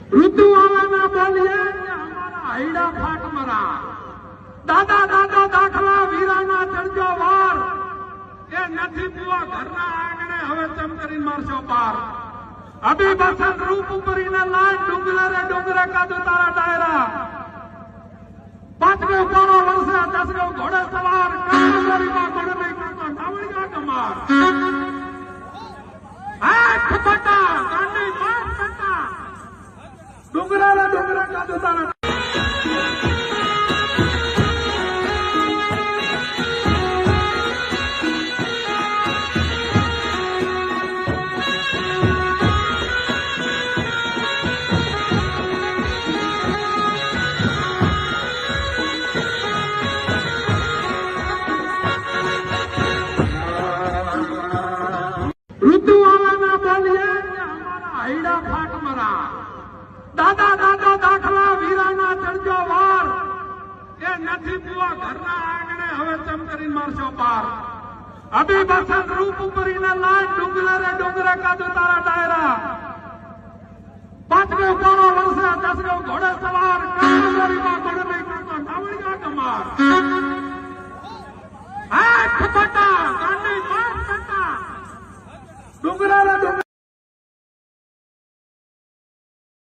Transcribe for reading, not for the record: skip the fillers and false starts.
ऋतु आवाना बोलिए कि हमारा हैडा फाट मरा दादा दादा दाखला वीराना चढ़जो वार ये नथी बुआ घरना आंगणे हवे चम करीने मारशो पार अभी बसन रूप उपरीने लाल डुंगरे रे डुंगरे काजू तारा डायरा 5 कोणो वर्षे 10 घोड़े सवार कांगरी मा घोड़े नहीं करतो नावड़िया कमार खपटा गांडी मार सटा डुंगरा रे डुंगरे काजू तारा ऋतु आवाना बोलिए कि हमारा हैडा फाट मरा दादा दादा दाखला वीराना चढ़जो वार ये नथी बुआ घरना आंगणे हवे चम करीने मारशो पार अभी बसन रूप उपरीने लाल डुंगरे रे डुंगरे काजू तारा डायरा 5 कोणो वर्षे 10 घोड़े सवार कांगरी मा